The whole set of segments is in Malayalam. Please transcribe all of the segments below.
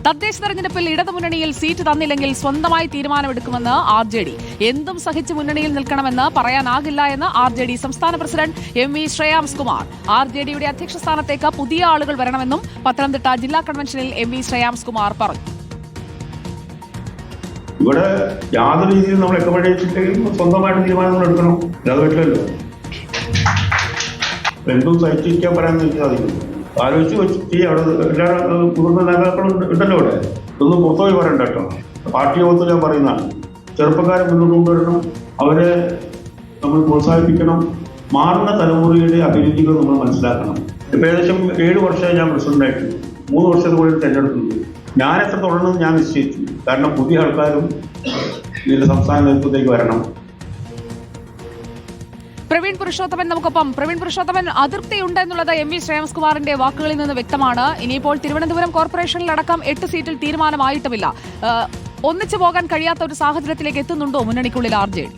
തദ്ദേശ തെരഞ്ഞെടുപ്പിൽ ഇടതുമുന്നണിയിൽ സീറ്റ് തന്നില്ലെങ്കിൽ സ്വന്തമായി തീരുമാനമെടുക്കുമെന്ന് RJD. എന്തും സഹിച്ച് മുന്നണിയിൽ നിൽക്കണമെന്ന് പറയാനാകില്ല എന്ന് RJD സംസ്ഥാന പ്രസിഡന്റ് MV ശ്രേയാംസ് കുമാർ. RJDയുടെ അധ്യക്ഷ സ്ഥാനത്തേക്ക് പുതിയ ആളുകൾ വരണമെന്നും പത്തനംതിട്ട ജില്ലാ കൺവെൻഷനിൽ MV ശ്രേയാംസ് കുമാർ പറഞ്ഞു. ഇവിടെ യാതൊരു രീതിയിൽ നമ്മൾ എക്കമഡേറ്റില്ലെങ്കിൽ സ്വന്തമായിട്ട് തീരുമാനങ്ങൾ എടുക്കണം. അത് പറ്റില്ലല്ലോ. എന്തും സഹിച്ചിരിക്കാൻ പറയാൻ എനിക്ക് സാധിക്കും. ആലോചിച്ച് വെച്ച് അവിടെ എല്ലാ മുതിർന്ന നേതാക്കളും ഉണ്ടല്ലോ. ഇവിടെ ഇതൊന്നും പുറത്തുപോയി പറയണ്ട കേട്ടോ. പാർട്ടി യോഗത്തിൽ ഞാൻ പറയുന്നതാണ്. ചെറുപ്പക്കാരെ മുന്നോട്ട് കൊണ്ടുവരണം, അവരെ നമ്മൾ പ്രോത്സാഹിപ്പിക്കണം. മാറുന്ന തലമുറയുടെ അഭിരുചികൾ നമ്മൾ മനസ്സിലാക്കണം. ഇപ്പം ഏകദേശം 7 വർഷമായി ഞാൻ പ്രസിഡന്റായിട്ട്, 3 വർഷത്തിനുള്ളിൽ തെരഞ്ഞെടുക്കുന്നത്. ഞാൻ എത്ര തുടർന്ന് ഞാൻ നിശ്ചയിച്ചു. കാരണം പുതിയ ആൾക്കാരും ഇതിന്റെ സംസ്ഥാന നേതൃത്വത്തിലേക്ക് വരണം. പ്രവീൺ പുരുഷോത്തമൻ നമുക്കൊപ്പം. പ്രവീൺ പുരുഷോത്തമൻ, അതൃപ്തിയുണ്ട് എന്നുള്ളത് MV ശ്രേയാംസ് കുമാറിന്റെ വാക്കുകളിൽ നിന്ന് വ്യക്തമാണ്. ഇനിയിപ്പോൾ തിരുവനന്തപുരം കോർപ്പറേഷനിലടക്കം 8 സീറ്റിൽ തീരുമാനമായിട്ടുമില്ല. ഒന്നിച്ചു പോകാൻ കഴിയാത്ത ഒരു സാഹചര്യത്തിലേക്ക് എത്തുന്നുണ്ടോ മുന്നണിക്കുള്ളിൽ RJD?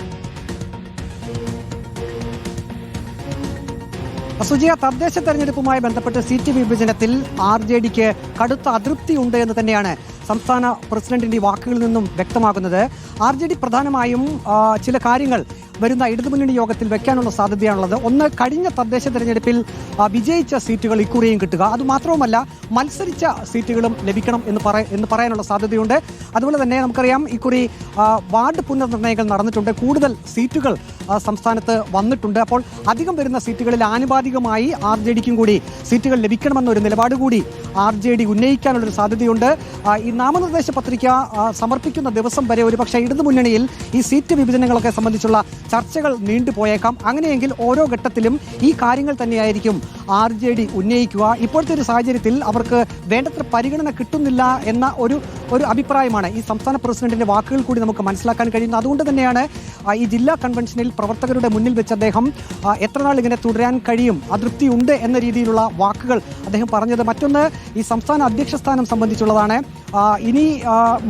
സുജിയ, തദ്ദേശ തെരഞ്ഞെടുപ്പുമായി ബന്ധപ്പെട്ട് സീറ്റ് വിഭജനത്തിൽ RJDക്ക് കടുത്ത അതൃപ്തിയുണ്ട് എന്ന് തന്നെയാണ് സംസ്ഥാന പ്രസിഡന്റിന്റെ വാക്കുകളിൽ നിന്നും വ്യക്തമാകുന്നത്. RJD പ്രധാനമായും ചില കാര്യങ്ങൾ വരുന്ന ഇടതുമുന്നണി യോഗത്തിൽ വെക്കാനുള്ള സാധ്യതയാണുള്ളത്. ഒന്ന്, കഴിഞ്ഞ തദ്ദേശ തെരഞ്ഞെടുപ്പിൽ വിജയിച്ച സീറ്റുകൾ ഇക്കുറിയും കിട്ടുക. അതുമാത്രവുമല്ല, മത്സരിച്ച സീറ്റുകളും ലഭിക്കണം എന്ന് പറയാനുള്ള സാധ്യതയുണ്ട്. അതുപോലെ തന്നെ നമുക്കറിയാം, ഇക്കുറി വാർഡ് പുനർനിർണ്ണയങ്ങൾ നടന്നിട്ടുണ്ട്. കൂടുതൽ സീറ്റുകൾ സംസ്ഥാനത്ത് വന്നിട്ടുണ്ട്. അപ്പോൾ അധികം വരുന്ന സീറ്റുകളിൽ ആനുപാതികമായി RJDക്കും കൂടി സീറ്റുകൾ ലഭിക്കണമെന്നൊരു നിലപാട് കൂടി RJD ഉന്നയിക്കാനുള്ളൊരു സാധ്യതയുണ്ട്. ഈ നാമനിർദ്ദേശ പത്രിക സമർപ്പിക്കുന്ന ദിവസം വരെ ഒരുപക്ഷെ ഇടതുമുന്നണിയിൽ ഈ സീറ്റ് വിഭജനങ്ങളൊക്കെ സംബന്ധിച്ചുള്ള ചർച്ചകൾ നീണ്ടുപോയേക്കാം. അങ്ങനെയെങ്കിൽ ഓരോ ഘട്ടത്തിലും ഈ കാര്യങ്ങൾ തന്നെയായിരിക്കും RJD ഉന്നയിക്കുക. ഇപ്പോഴത്തെ ഒരു സാഹചര്യത്തിൽ അവർക്ക് വേണ്ടത്ര പരിഗണന കിട്ടുന്നില്ല എന്ന ഒരു അഭിപ്രായമാണ് ഈ സംസ്ഥാന പ്രസിഡന്റിന്റെ വാക്കുകൾ കൂടി നമുക്ക് മനസ്സിലാക്കാൻ കഴിയുന്നത്. അതുകൊണ്ട് തന്നെയാണ് ഈ ജില്ലാ കൺവെൻഷനിൽ പ്രവർത്തകരുടെ മുന്നിൽ വെച്ച് അദ്ദേഹം എത്ര നാൾ ഇങ്ങനെ തുടരാൻ കഴിയും, അതൃപ്തിയുണ്ട് എന്ന രീതിയിലുള്ള വാക്കുകൾ അദ്ദേഹം പറഞ്ഞത്. മറ്റൊന്ന്, ഈ സംസ്ഥാന അധ്യക്ഷ സ്ഥാനം സംബന്ധിച്ചുള്ളതാണ്. ഇനി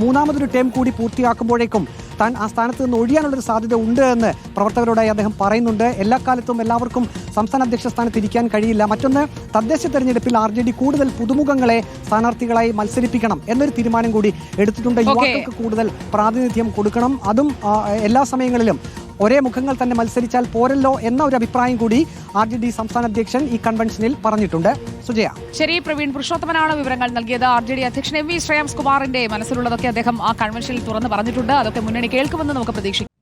മൂന്നാമതൊരു ടേം കൂടി പൂർത്തിയാക്കുമ്പോഴേക്കും താൻ ആ സ്ഥാനത്ത് നിന്ന് ഒഴിയാനുള്ളൊരു സാധ്യത ഉണ്ട് എന്ന് പ്രവർത്തകരോടായി അദ്ദേഹം പറയുന്നുണ്ട്. എല്ലാ കാലത്തും എല്ലാവർക്കും സംസ്ഥാന അധ്യക്ഷ സ്ഥാനത്ത് ഇരിക്കാൻ കഴിയില്ല. മറ്റൊന്ന്, തദ്ദേശ തെരഞ്ഞെടുപ്പിൽ RJD കൂടുതൽ പുതുമുഖങ്ങളെ സ്ഥാനാർത്ഥികളായി മത്സരിപ്പിക്കണം എന്നൊരു തീരുമാനം കൂടി എടുത്തിട്ടുണ്ട്. യുവാക്കൾക്ക് കൂടുതൽ പ്രാതിനിധ്യം കൊടുക്കണം. അതും എല്ലാ സമയങ്ങളിലും ഒരേ മുഖങ്ങൾ തന്നെ മത്സരിച്ചാൽ പോരല്ലോ എന്ന ഒരു അഭിപ്രായം കൂടി RJD സംസ്ഥാന അധ്യക്ഷൻ ഈ കൺവെൻഷനിൽ പറഞ്ഞിട്ടുണ്ട്. സുജയ, ശരി. പ്രവീൺ പുരുഷോത്തമനാണ് വിവരങ്ങൾ നൽകിയത്. RJD അധ്യക്ഷൻ MV ശ്രേയാംസ് കുമാറിന്റെ മനസ്സിലുള്ളതൊക്കെ അദ്ദേഹം ആ കൺവെൻഷനിൽ തുറന്ന് പറഞ്ഞിട്ടുണ്ട്. അതൊക്കെ മുന്നണി കേൾക്കുമെന്ന് നമുക്ക് പ്രതീക്ഷിക്കാം.